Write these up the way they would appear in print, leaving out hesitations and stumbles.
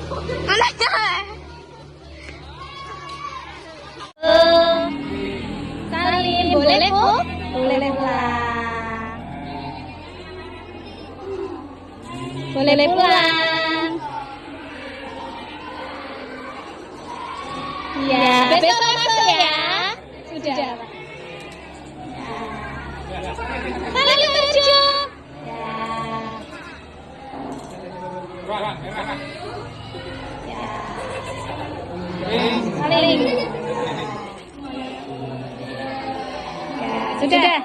Anaknya. Salim, boleh Bu? Boleh pulang. Boleh pulang. Ya, besok masuk ya. Sudah. Salim baju. Ya. Ya. Salim. Ya, sudah.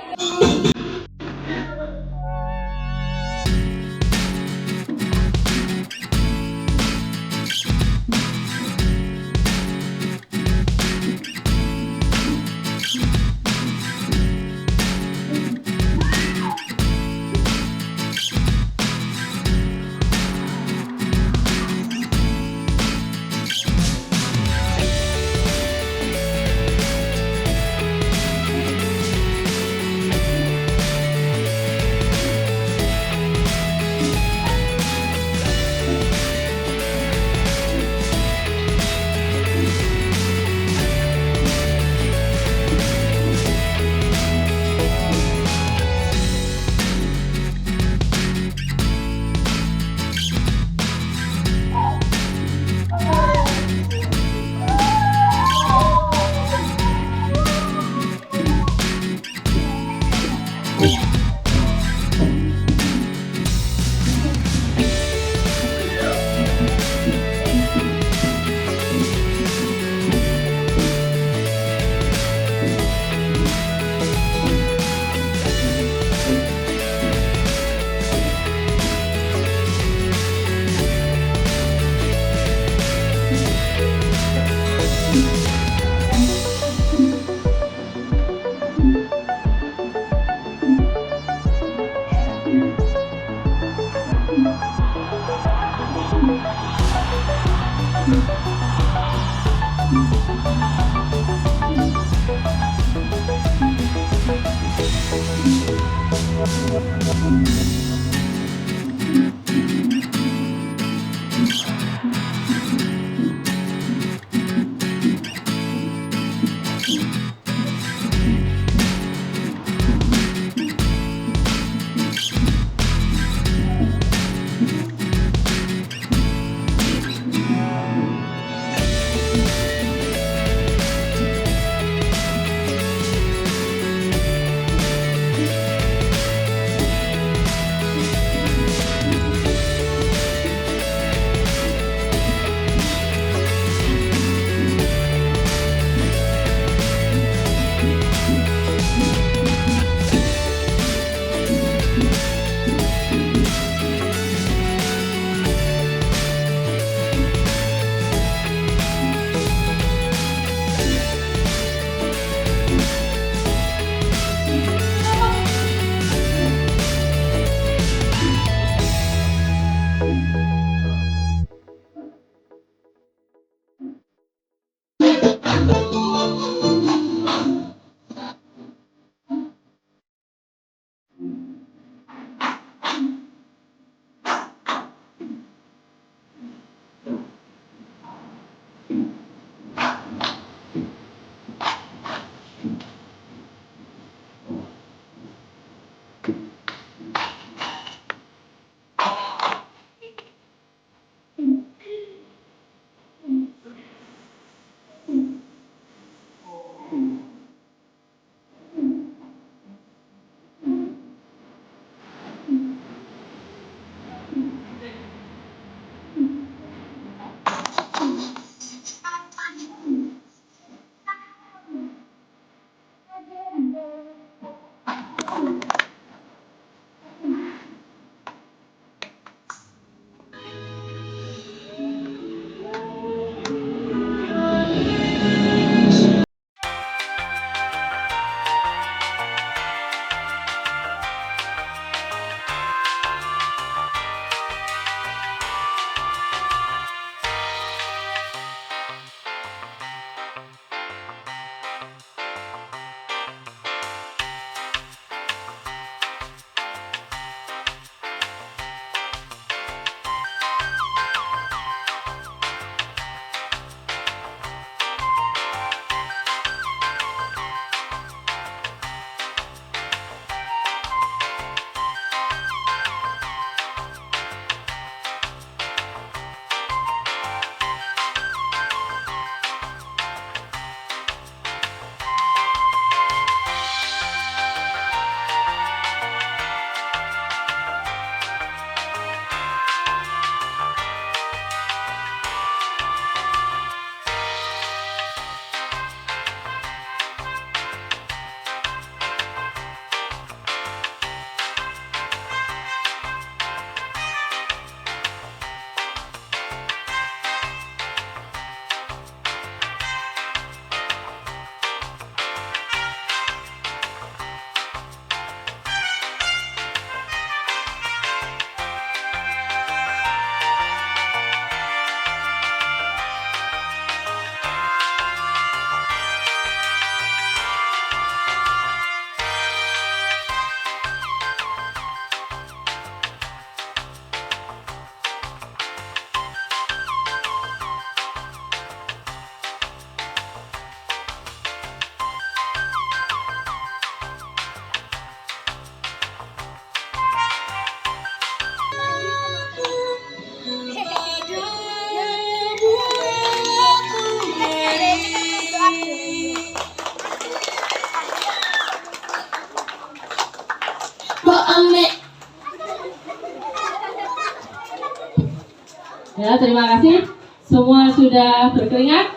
Ya, terima kasih. Semua sudah berkeringat?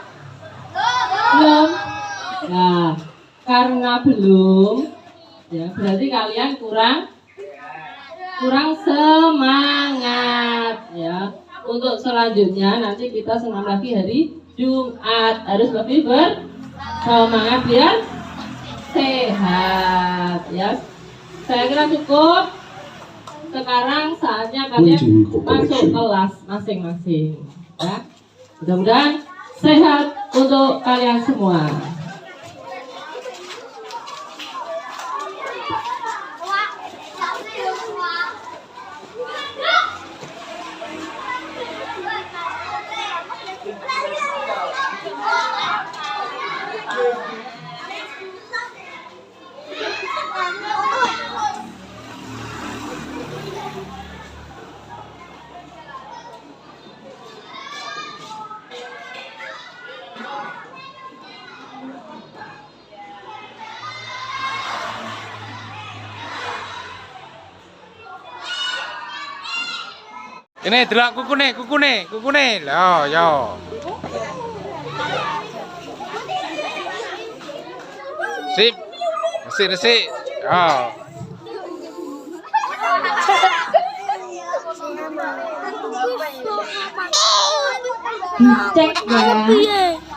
Belum? Nah, karena belum, ya berarti kalian kurang semangat ya. Untuk selanjutnya nanti kita senam lagi hari Jumat, harus lebih bersemangat biar sehat ya. Saya kira cukup. Sekarang saatnya kalian masuk kelas masing-masing ya. Mudah-mudahan sehat untuk kalian semua. Ini delok kukune. Loh, yo. Sip. Resik. Oh. Dicek ya.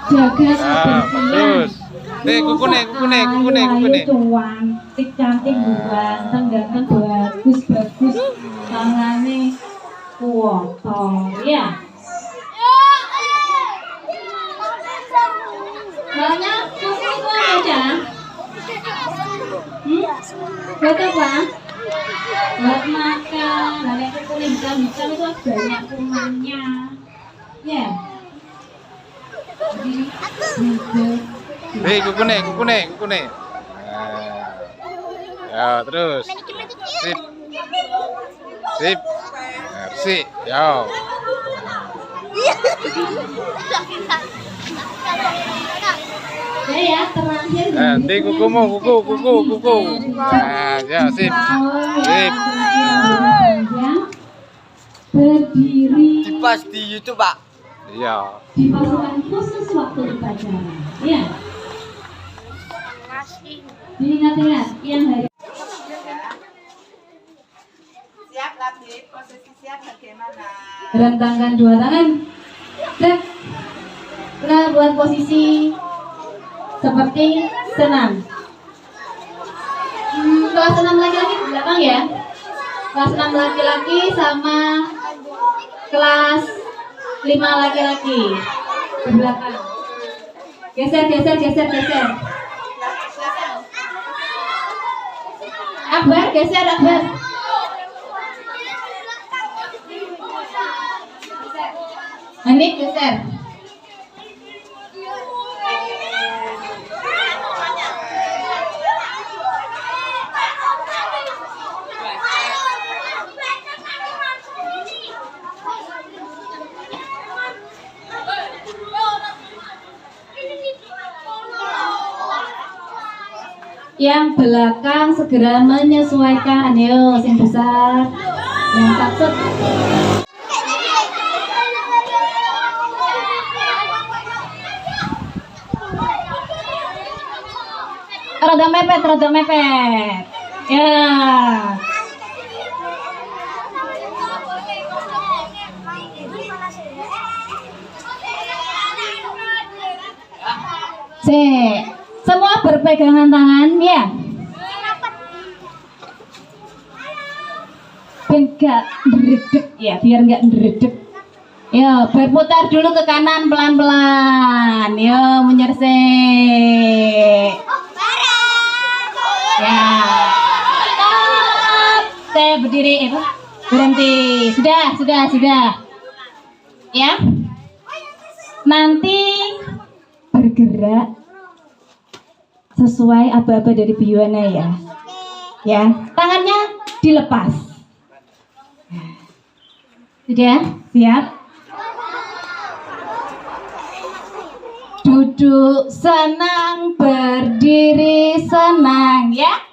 Jaga kebersihan. Nih kukune. Cantik ganteng bagus. Tangannya potong ya. Banyak kuku itu aja. Buat apa? Buat makan. Ada kuku hitam itu banyak kumannya. Ya. Nih kukune. Ya, terus. Sip. Bersih. Yo. Ya, terakhir. Nanti kukumu. Nah, ya, sip. Berdiri. Dipas di YouTube, Pak. Iya. Di pasukan khusus waktu upacara. Ya. Ingat yang hari. Siap lagi, posisi siap bagaimana? Rentangkan dua tangan. Gerak. Kita buat posisi seperti senam. Kelas senam laki-laki di belakang ya. Kelas 6 laki-laki sama kelas 5 laki-laki di belakang. Geser. Akbar, geser Akbar. Hanif geser. Yang belakang segera menyesuaikan, ayo yang besar, yang takut. Rada mepet. Ya. Semua berpegangan tangan ya. Biar ngeredek ya, biar nggak ngeredek. Ya, berputar dulu ke kanan pelan-pelan. Yo, menyersek. Ya. Saya berdiri, berhenti. Sudah. Ya. Nanti bergerak sesuai aba-aba dari Biyuana ya. Ya, tangannya dilepas. Sudah, siap. Duduk senang, berdiri senang ya.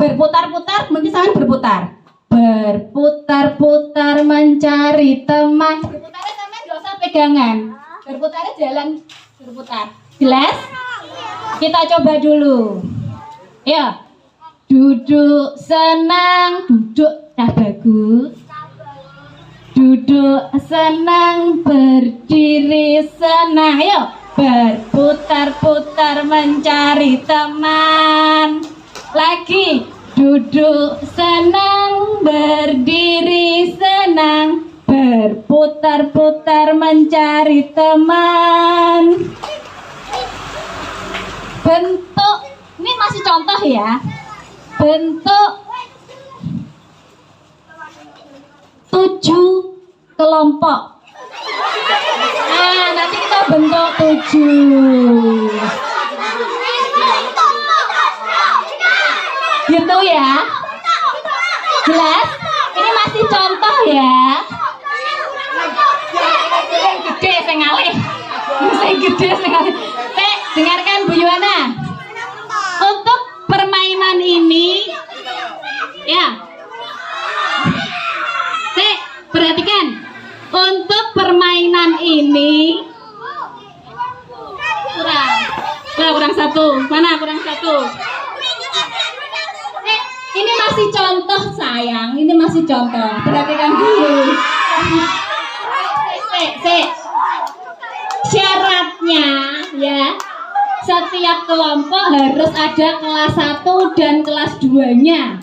Berputar-putar, mungkin tangan berputar. Berputar-putar mencari teman. Berputar pegangan. Berputar jalan berputar. Jelas? Kita coba dulu. Ya. Duduk senang, duduk dah bagus. Duduk senang, berdiri senang. Ayo, berputar-putar mencari teman. Lagi, duduk senang, berdiri senang, berputar-putar mencari teman. Bentuk, ini masih contoh ya. Bentuk 7 kelompok. Nah, nanti kita bentuk 7. Gitu ya. Jelas? Ini masih contoh ya. Gede sing ngalih. Sing gede sing ngalih. Dengarkan Bu Yuwana. Untuk permainan ini ya. Perhatikan. Untuk permainan ini kurang satu. Mana kurang satu? Ini masih contoh sayang. Ini masih contoh. Perhatikan dulu. Syaratnya ya. Setiap kelompok harus ada kelas 1 dan kelas 2-nya.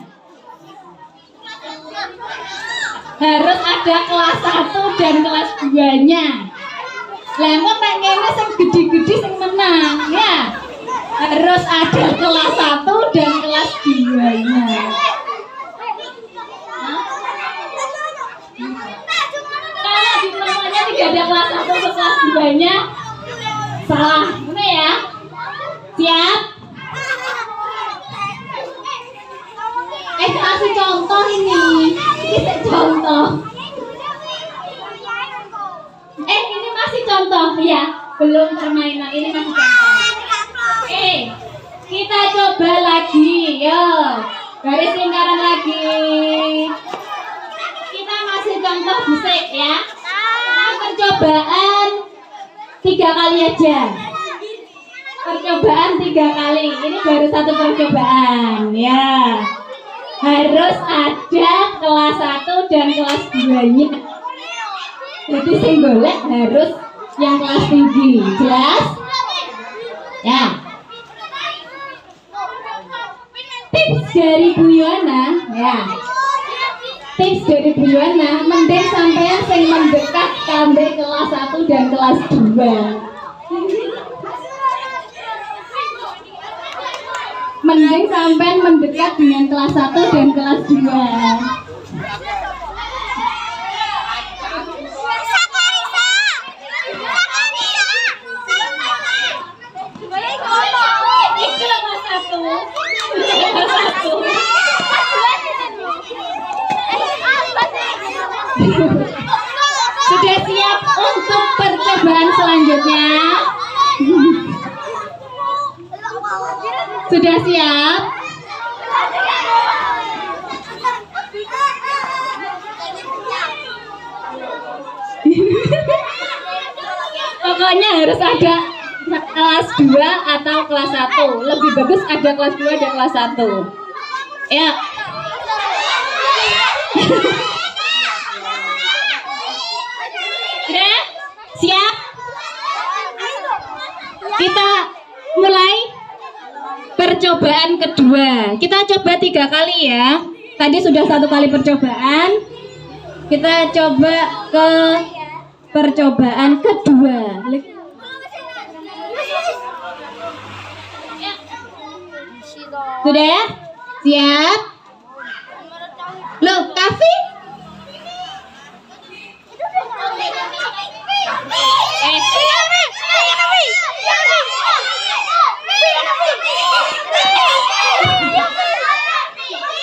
Harus ada kelas 1 dan kelas 2-nya. Lah kok nek ngene sing gede-gede sing menang ya. Harus ada kelas 1 dan kelas 2-nya. Kalau di namanya tidak ada kelas 1 atau kelas 2-nya salah. Benar ya? Siap? Kasih contoh ini. Ini contoh. Ini masih contoh ya. Belum permainan, ini masih contoh. Kita coba lagi. Yo, garis lingkaran lagi. Kita masih contoh bisik ya. Percobaan 3 kali aja. Percobaan 3 kali. Ini baru satu percobaan ya. Harus ada kelas 1 dan kelas 2-nya. Jadi sing golek harus yang kelas tinggi. Jelas? Ya. Tips dari Bu Yuwana ya. Tips dari Bu Yuwana, mending sampean sing mendekat sampai kelas 1 dan kelas 2. Mending sampean mendekat dengan kelas 1 dan kelas 2. Sudah siap untuk percobaan selanjutnya? Sudah siap? Pokoknya harus ada kelas 2 atau kelas 1. Lebih bagus ada kelas 2 dan kelas 1. Ya. Udah? Siap? Kita mulai percobaan kedua. Kita coba 3 kali ya. Tadi sudah 1 kali percobaan. Kita coba ke percobaan kedua. Sudah ya? Siap? Loh, Kafi?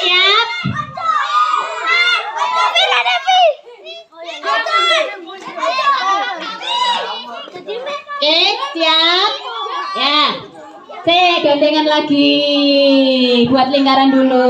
Siap? Oke, siap? Ya. Gandengan lagi. Buat lingkaran dulu.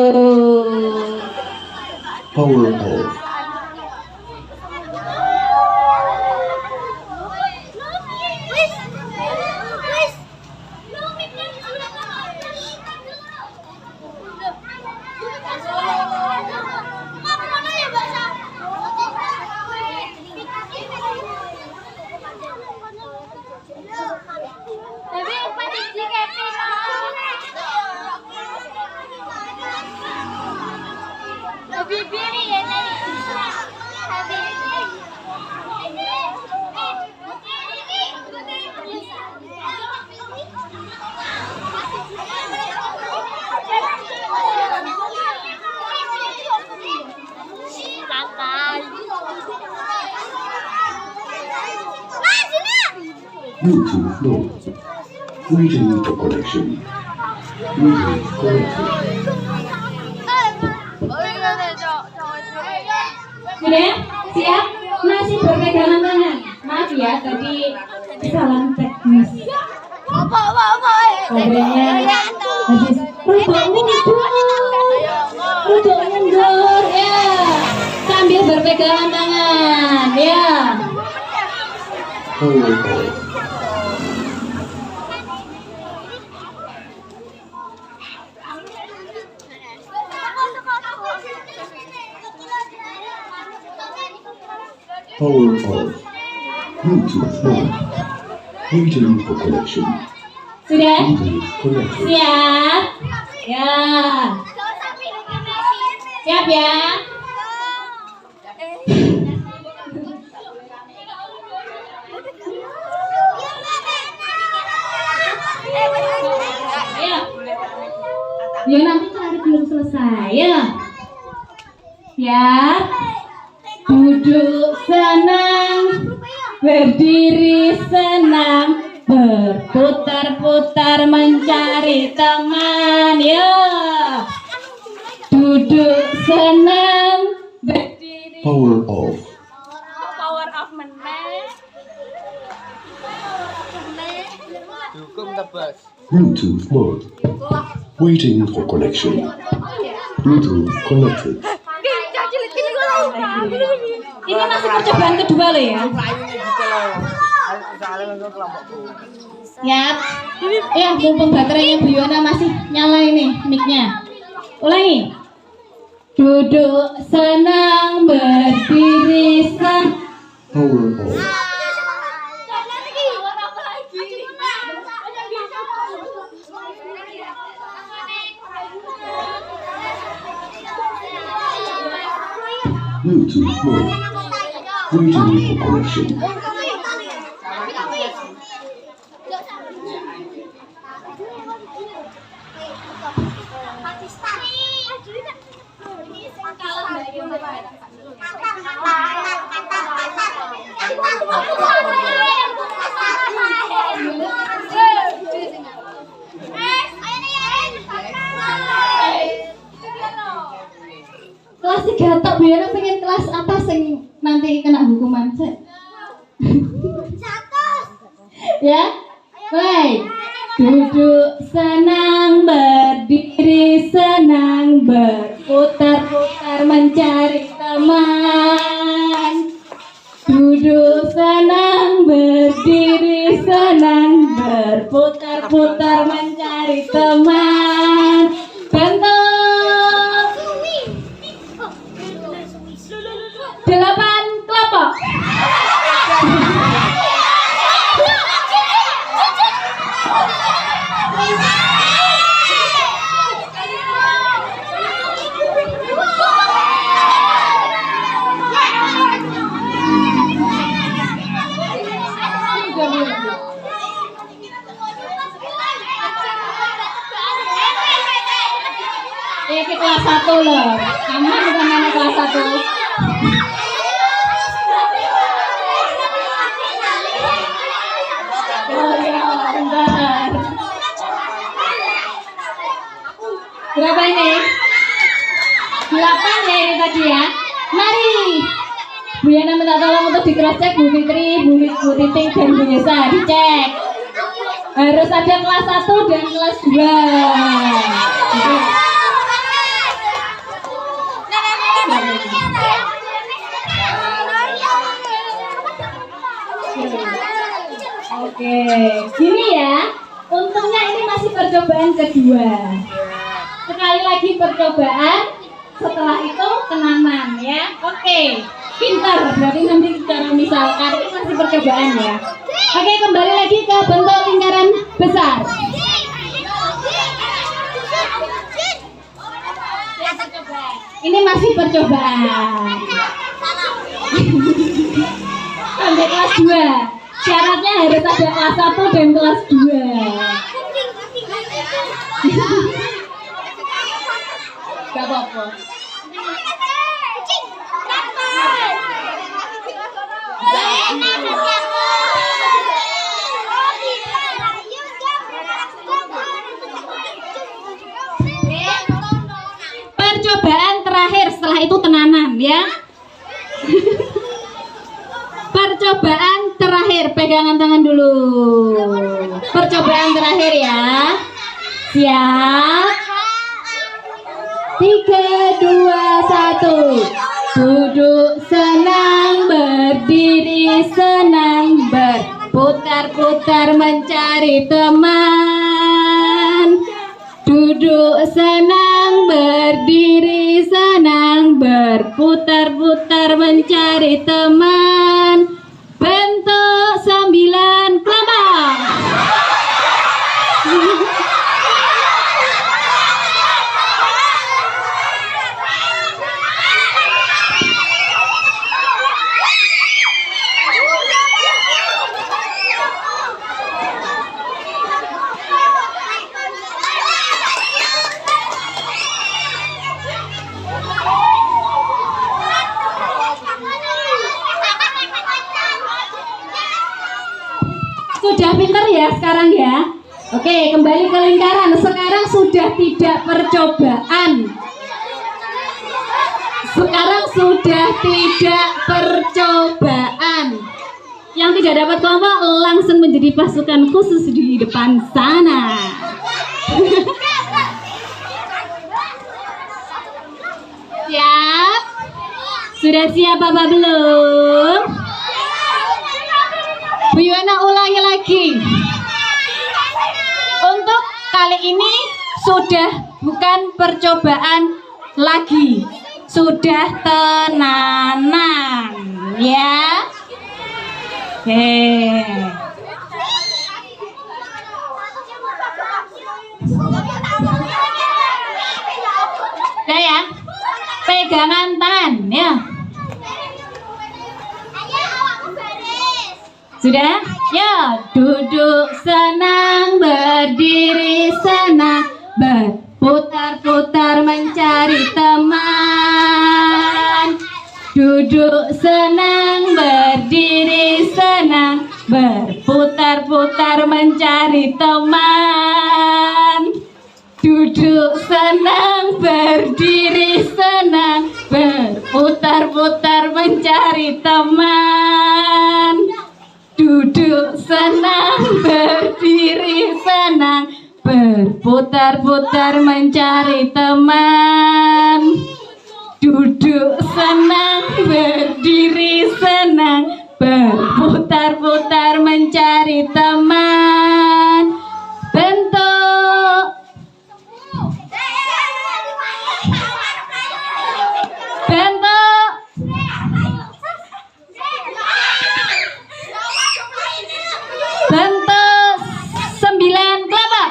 Bluetooth mode. Waiting for connection. Bluetooth connected. Sudah? Siap? Masih berpegangan tangan. Maaf ya, tadi kesalahan teknis. Kabelnya habis ruduk mundur ya. Sambil berpegangan tangan ya. Power off. Power off. Bluetooth on. Waiting for connection. Sudah? Bluetooth connected. Siap? Ya. Siap ya? Ayo. Ya nanti cari belum selesai ya. Siap? Duduk senang, berdiri senang, berputar-putar mencari teman ya. Duduk senang, berdiri. Power off. Bluetooth mode. Waiting for connection. Bluetooth connected. Ini masih percobaan kedua loh ya. Siap. Ya, mumpung baterainya Bu Yona masih nyala ini mic-nya. Ulangi. Duduk senang, berdiri senang. Power off. Bluetooth mode. Waiting for connection. Kelas 3 tok Bu Yona pengen kelas atas yang nanti kena hukuman sih. Ya, baik. Duduk senang, berdiri senang, berputar-putar mencari teman. Duduk senang, berdiri senang, berputar-putar mencari teman. Bentuk 8 kelompok. Ini kelas 1 loh. Kamu bukan anak kelas 1. Oh ya, bentar. Berapa ini? 8 ya ini tadi ya. Mari. Bu Yana minta tolong untuk di cross check Bu Fitri, Bu Titing dan Bu Yesa dicek. Harus ada kelas 1 dan kelas 2. Oke, gini ya. Untungnya ini masih percobaan kedua. Sekali lagi percobaan, setelah itu kenangan ya. Oke, pintar. Berarti nanti cara misalkan ini masih percobaan ya. Oke, kembali lagi ke bentuk lingkaran besar. Ini masih percobaan. Sampai kelas 2. Syaratnya harus ada kelas 1 dan kelas 2. Gak apa-apa. percobaan terakhir, pegangan tangan dulu. Percobaan terakhir ya. Siap. 3, 2, 1. Duduk senang, berdiri senang, berputar-putar mencari teman. Duduk senang, berdiri senang, berputar-putar mencari teman. Bentuk 9 kelompok. Sudah pinter ya sekarang ya. Oke, kembali ke lingkaran. Sekarang sudah tidak percobaan. Sekarang sudah tidak percobaan. Yang tidak dapat kelompok langsung menjadi pasukan khusus di depan sana. Siap? Sudah siap apa belum? Bu Yuwana ulangi lagi. Untuk kali ini sudah bukan percobaan lagi, sudah tenanan ya. Oke. Udah ya, pegangan tangan ya. Sudah? Ya, duduk senang, berdiri senang, berputar-putar mencari teman. Duduk senang, berdiri senang, berputar-putar mencari teman. Duduk senang, berdiri senang, berputar-putar mencari teman. Duduk senang, berdiri senang, berputar-putar mencari teman. Duduk senang, berdiri senang, berputar-putar mencari teman. Bentuk bentuk 9 kelompok.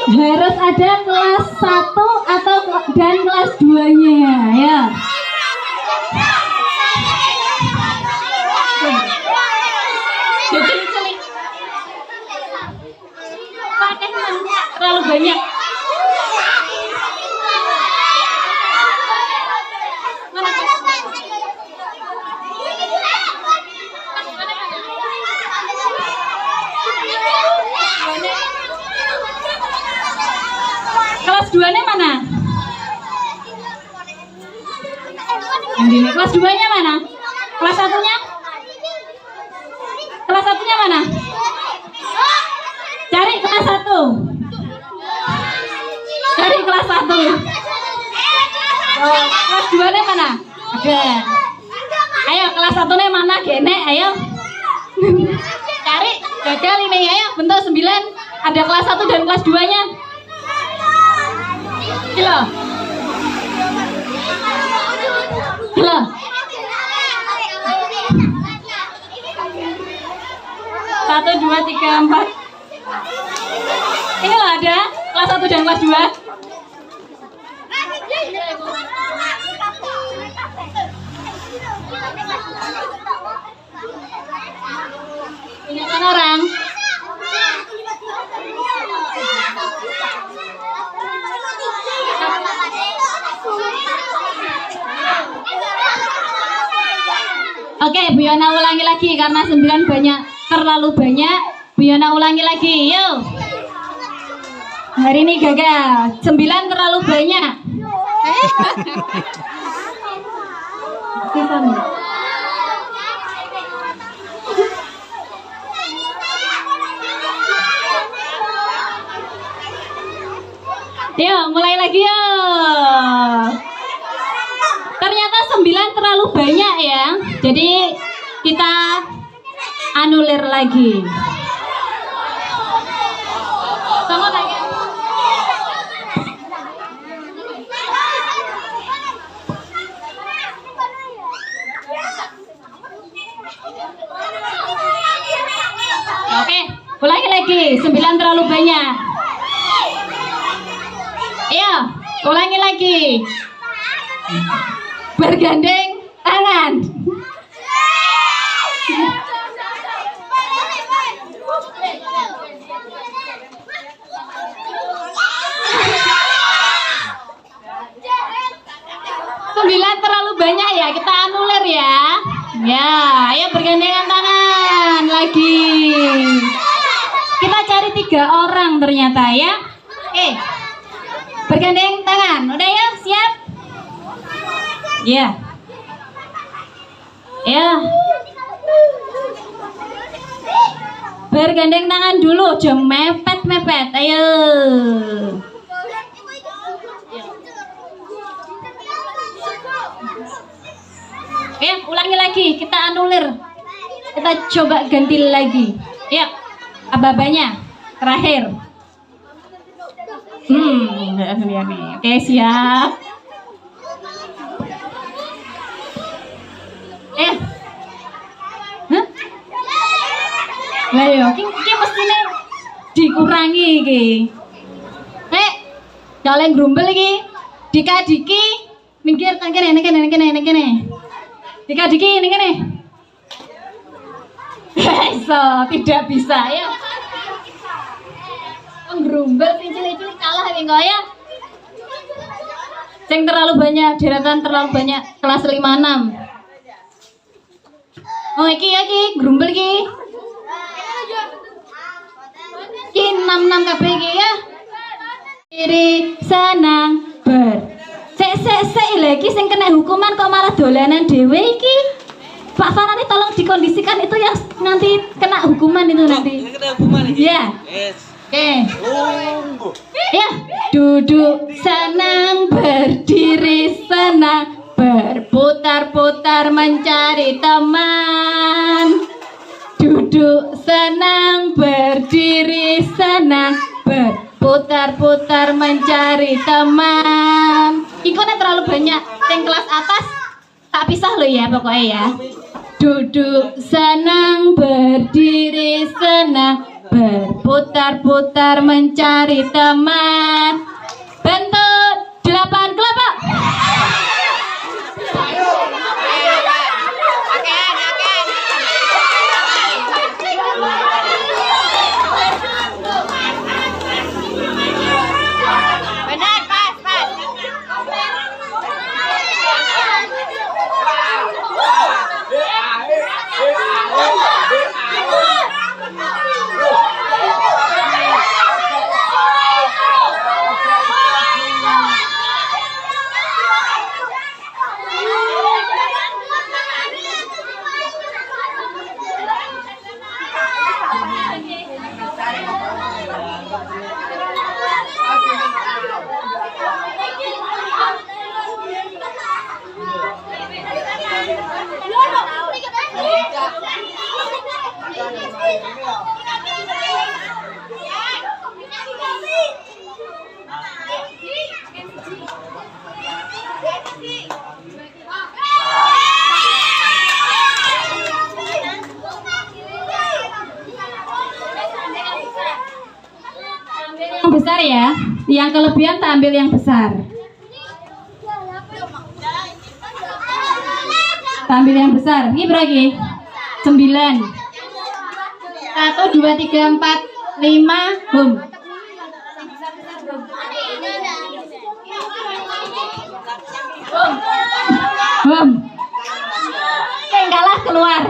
Harus ada kelas 1 atau dan kelas 2-nya ya. Terlalu banyak. Kelas 2-nya mana? Ini kelas 2-nya mana? Kelas 1-nya? Kelas 1-nya mana? Cari kelas 1. Cari kelas 1. Oh, kelas 2-nya mana? Ada. Ayo kelas 1-nya mana? Gene, ayo. Cari, gagal ini, ayo bentuk 9. Ada kelas 1 dan kelas 2-nya. Gila. Gila. 1, 2, 3, 4. Ini loh ada kelas 1 dan kelas 2. Ingatkan orang. Oke, Bu Yana ulangi. lagi karena 9 banyak, terlalu banyak. Bu Yana ulangi lagi, yuk. Hari ini gagal, 9 terlalu banyak. Yuk, mulai lagi yuk. Ternyata 9 terlalu banyak ya. Jadi kita anulir lagi. Sama lagi. Oke, ulangi lagi. 9 terlalu banyak. Ayo, ulangi lagi. Bergandeng tangan. Sembilan terlalu banyak ya, kita anulir ya. Ya, ayo bergandengan tangan lagi. Kita cari 3 orang ternyata ya. Oke, bergandeng tangan. Udah ya, siap? Ya. Ya. Bergandeng tangan dulu, jangan mepet-mepet. Ayo. Ya, ulangi lagi, kita anulir. Kita coba ganti lagi. Ya, aba-abanya terakhir. Oke, siap. Lah yo, ki mestine dikurangi iki. Kalian grumbel iki. Dika-diki minggir tang kene kene. Dika-diki ini kene. So, tidak bisa ya. Grumbel sing cilik-cilik kalah iki kok ya. Sing terlalu banyak, deretan terlalu banyak, kelas 5-6. Oh iki ya ki, grumbel ki. Ki 6-6 kabeh iki ya. Diri senang sek lagi sing kena hukuman kok malah dolanan dhewe iki. Pak Farani tolong dikondisikan itu yang nanti kena hukuman itu nanti. Kena hukuman iki. Iya. Yes. Oke. Ya, duduk senang, berdiri senang, berputar-putar mencari teman. Duduk senang, berdiri senang, berputar-putar mencari teman. Ikonnya terlalu banyak. Yang kelas atas tak pisah lo ya pokoknya ya. Duduk senang, berdiri senang, berputar-putar mencari teman. Bentuk 8 kelompok. Yang besar ya, yang kelebihan tak ambil yang besar. Tak ambil yang besar. Ini berapa? 9. 1, 2, 3, 4, 5, boom. Boom. Yang kalah keluar.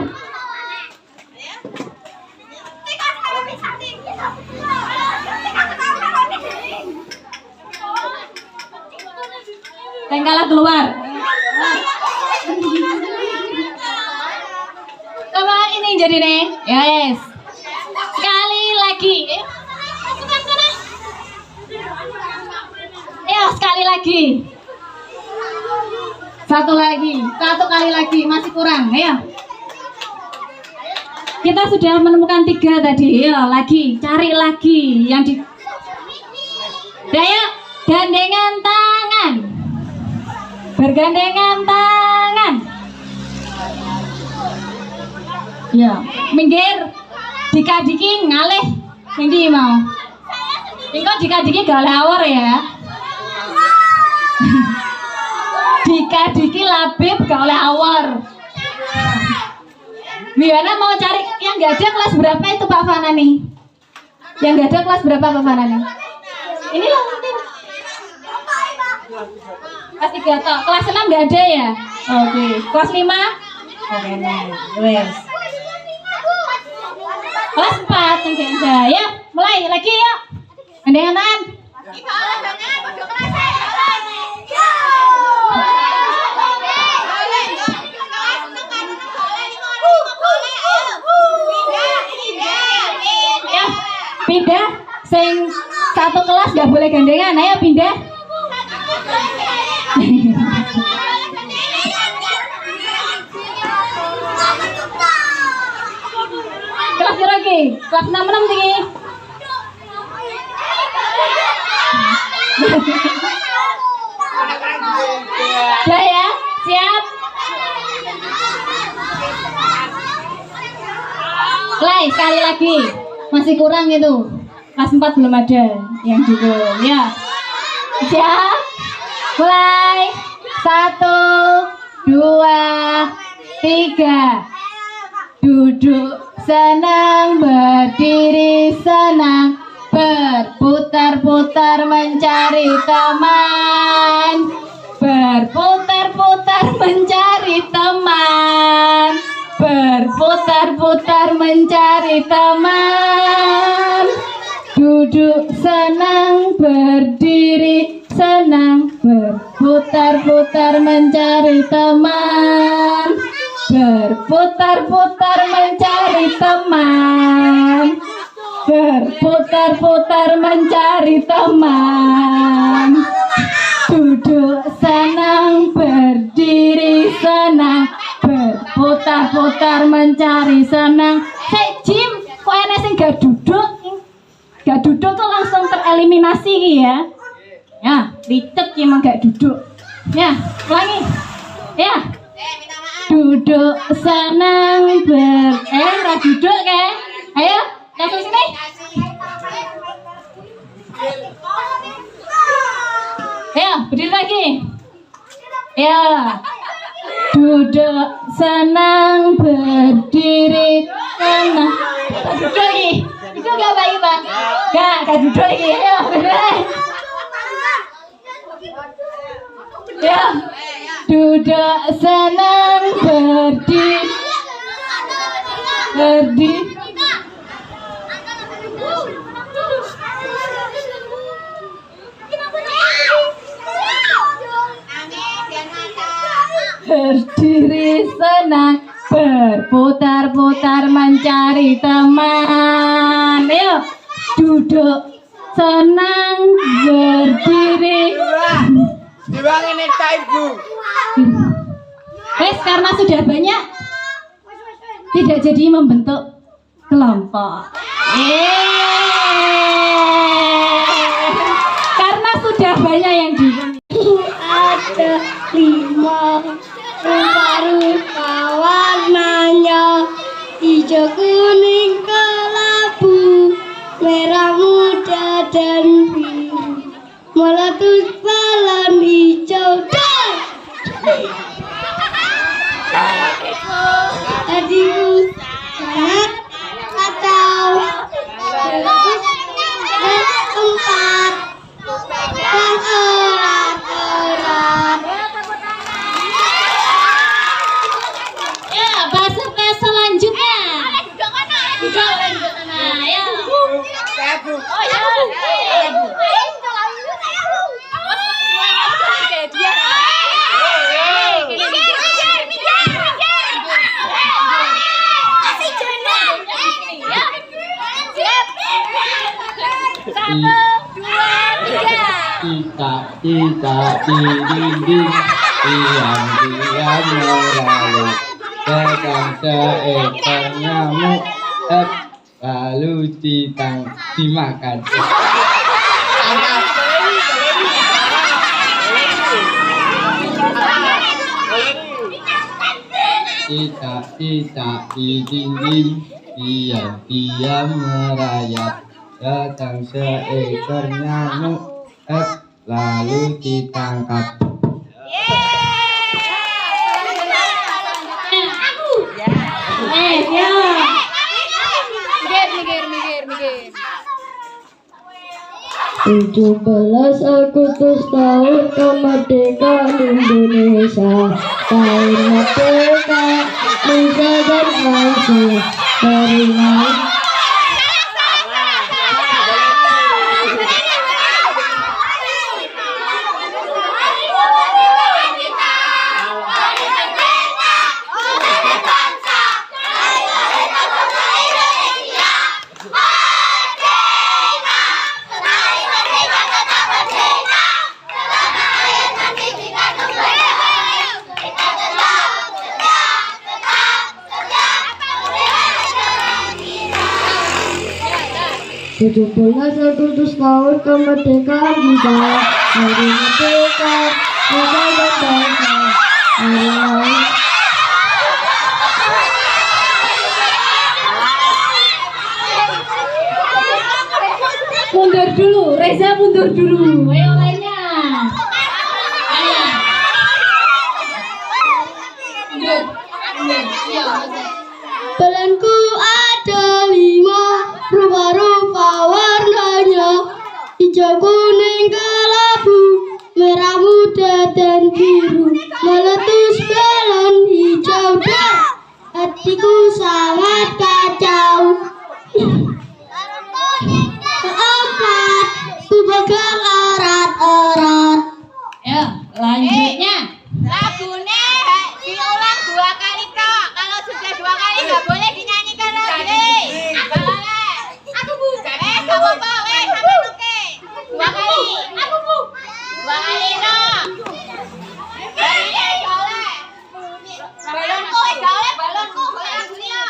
Yang kalah keluar. Coba ini jadi nih. Yes. Sekali lagi. Ya, sekali lagi. Satu kali lagi, masih kurang, ya. Kita sudah menemukan 3 tadi, ya, lagi, cari lagi yang di. Daya, gandengan tangan, bergandengan tangan. Ya, minggir, dikadiki ngalih, ini mau. Ini dikadiki gak lawar ya. Dikadiki labib gak oleh awar. Wiana mau cari yang gak ada kelas berapa itu Pak Fanani? Yang gak ada kelas berapa Pak Fanani? Ini loh mungkin kelas 3 toh. Kelas 6 gak ada ya? Oke. Kelas 5? Oke, wes. Kelas 4 yang gak ada. Ya, mulai lagi ya. Gandengan tangan. Ya, pindah. Sing satu kelas gak boleh gandengan. Ayo pindah. Kelas lagi. Kelas 6 tinggi. Udah ya, siap. Play sekali lagi. Masih kurang itu. Kelas 4 belum ada yang duduk. Ya. Siap. Mulai. 1, 2, 3. Duduk senang, berdiri senang, berputar-putar mencari teman, berputar-putar mencari teman, berputar-putar mencari teman. Duduk senang, berdiri senang, berputar-putar mencari teman, berputar-putar mencari teman, berputar-putar mencari teman. Duduk senang, berdiri senang, berputar-putar mencari senang. Hei Jim, kok enak sih gak duduk? Gak duduk tuh langsung tereliminasi ya. Ya, licet emang gak duduk. Ya, ulangi. Ya. Duduk senang gak duduk kayak. Ayo, langsung sini. Ya, berdiri lagi. Ya. Duduk senang, berdiri senang. Duduk lagi. Itu gak baik Bang. Gak duduk lagi. Ayo, berdiri. Ya. Duduk senang, berdiri. Berdiri senang, berputar-putar mencari teman. Ayo, duduk senang, berdiri. Dibangun nektar ibu. Wes, karena sudah banyak, tidak jadi membentuk kelompok. Karena sudah banyak yang ada 5 rupa-rupa warnanya, hijau, kuning, kelabu, merah muda dan biru, meletus balon hijau dan tadiku sangat atau tempat erat-erat. Ya, peserta selanjutnya. Ayo. Oh ya. Cita cita di dinding, diam-diam merayap, datang seekor nyamuk, lalu dimakan. Cita cita di dinding, diam-diam merayap, datang seekor nyamuk, lalu ditangkap. Ya. Mikir. 17 Agustus tahun kemerdekaan Indonesia, tahun merdeka Nusa dan bangsa. Terima. Tujuh belas Agustus tahun kemerdekaan kita, hari merdeka Nusa dan bangsa. Mundur dulu, Reza mundur dulu. Ayo lainnya. Pelanku ada 5, rupa-rupa warnanya, hijau, kuning, kelabu, merah muda dan biru. Meletus balon hijau dan hatiku sangat kacau. Keempat, ku pegang erat-erat. Ya, lanjutnya. Lagune diulang 2 kali kok. Kalau sudah 2 kali nggak boleh dinyanyikan lagi. Aku bu. Gak apa-apa. Sampai oke. 2 kali. Aku bu. 2 kali no. Balonku boleh lagunya.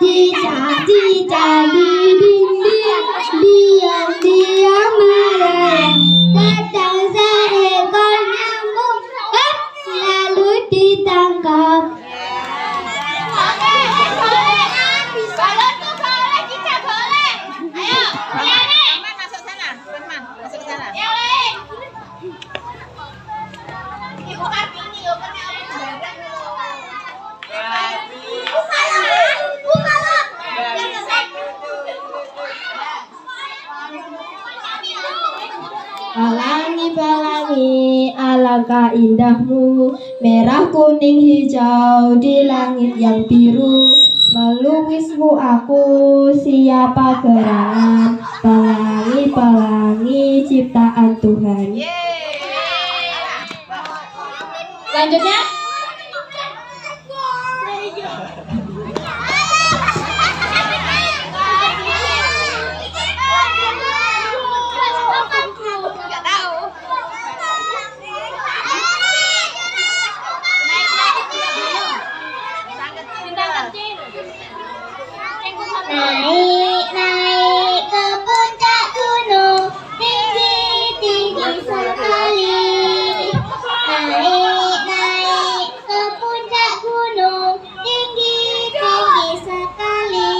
Cita-cita di dinding, diam-diam merayap, datang seekor nyamuk, lalu ditangkap. Balonku boleh, Cica boleh. Ayo, nyanyi. Masuk sana. Masuk ke sana. Yang lain. Ibu Kartini yuk, karena aku jarang dulu. Pelangi-pelangi, alangkah indahmu, merah, kuning, hijau di langit yang biru. Melukismu aku siapa gerangan, pelangi-pelangi ciptaan Tuhan. Lanjutnya. Nggak tahu. Naik ke puncak gunung, tinggi sekali. Naik ke puncak gunung, tinggi sekali.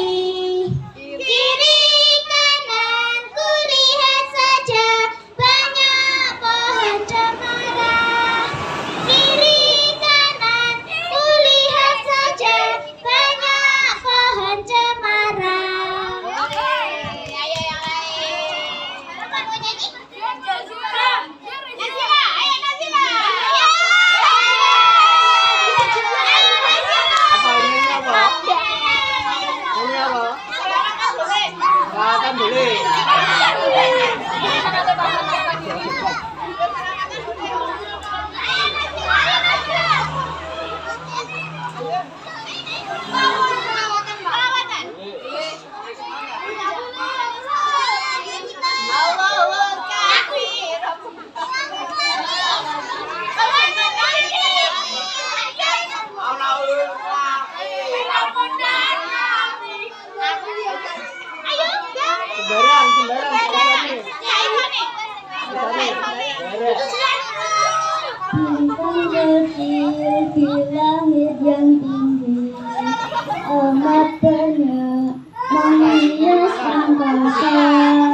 Kiri kanan kulihat saja banyak pohon cemara. Kiri kanan kulihat saja banyak pohon cemara. bintang kecil di langit yang tinggi, amat banyak menghias angkasa.